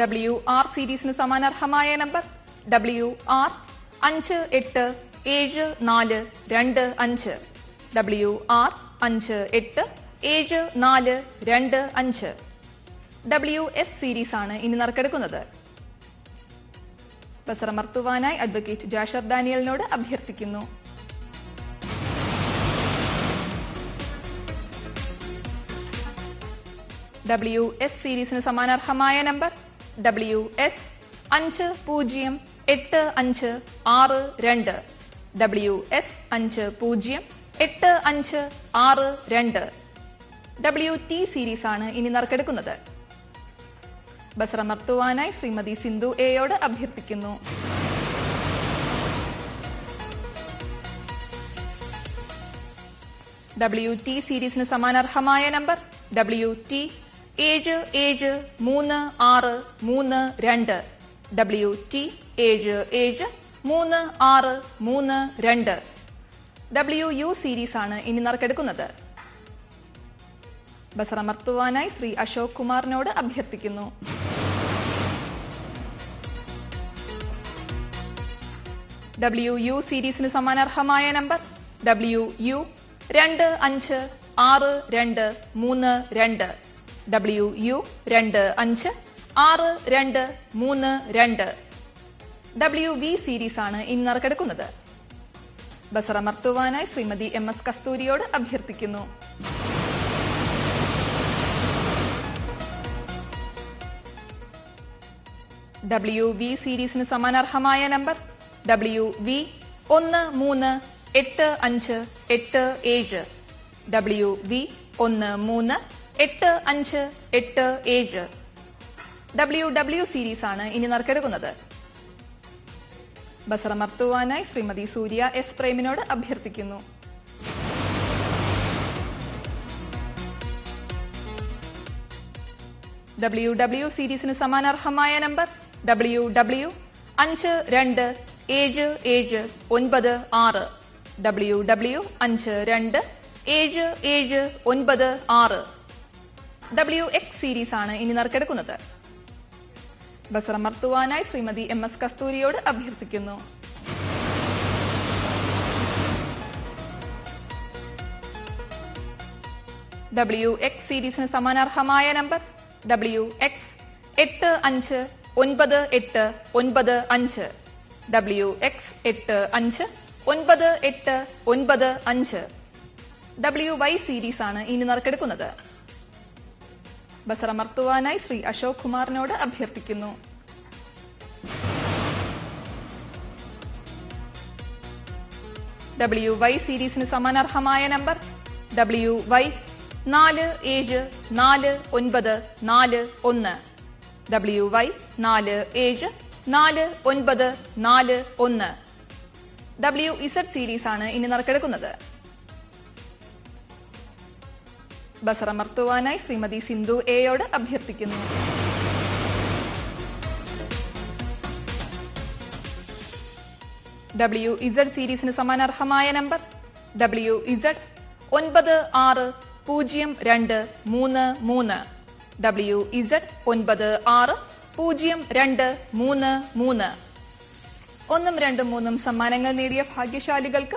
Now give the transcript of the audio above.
WR സീരീസിന് സമാനാർഹമായ number WR 587425. WR 587425. WS series ആണ് ഇനി നറുക്കെടുക്കുന്നത്. ബസറമർത്തുവാനായി അഡ്വക്കേറ്റ് ജാഷർ ഡാനിയലിനോട് അഭ്യർത്ഥിക്കുന്നു. WS സീരീസിന് സമാനാർഹമായ number WS 508562. WS 508562. WT series ആണ് ഇനി നറുക്കെടുക്കുന്നത്. ബസറമർത്തുവാനായി ശ്രീമതി സിന്ധു എയോട് അഭ്യർത്ഥിക്കുന്നു. WT സീരീസിന് സമാനാർഹമായ number WT 773632. WT 773632. WU series ആണ് ഇനി നറുക്കെടുക്കുന്നത്. ബസറമർത്തുവാനായി ശ്രീ അശോക് കുമാറിനോട് അഭ്യർത്ഥിക്കുന്നു. WU സീരീസിന് സമാനാർഹമായ number WU 256232. WU 256232. WV series ആണ് ഇനി നറുക്കെടുക്കുന്നത്. ബസറമർത്തുവാനായി ശ്രീമതി MS കസ്തൂരിയോട് അഭ്യർത്ഥിക്കുന്നു. WV സീരീസിന് സമാനാർഹമായ number WV 138587. WV 138587. WW series ആണ് ഇനി നറുക്കെടുക്കുന്നത്. ബസറമർത്തുവാനായി ശ്രീമതി സൂര്യ S പ്രേമിനോട് അഭ്യർത്ഥിക്കുന്നു. WW സീരീസിന് സമാനാർഹമായ number WW 527796. WW 527796. WX series ആണ് ഇനി നറുക്കെടുക്കുന്നത്. ബസറമർത്തുവാനായി ശ്രീമതി MS കസ്തൂരിയോട് അഭ്യർത്ഥിക്കുന്നു. WX സീരീസിന് സമാനാർഹമായ number WX 859895. WX 859895. WY series ആണ് ഇനി നറുക്കെടുക്കുന്നത്. ബസറമർത്തുവാനായി ശ്രീ അശോക് കുമാറിനോട് അഭ്യർത്ഥിക്കുന്നു. WY സീരീസിന് സമാനാർഹമായ number WY 474941. WY 474941. WZ series ആണ് ഇനി നറുക്കെടുക്കുന്നത്. ബസറമർത്തുവാനായി ശ്രീമതി സിന്ധു എയോട് അഭ്യർത്ഥിക്കുന്നു. WZ സീരീസിന് സമാനാർഹമായ നമ്പർ WZ 960233. WZ 960233. 1, 2, 3 സമ്മാനങ്ങൾ നേടിയ ഭാഗ്യശാലികൾക്ക്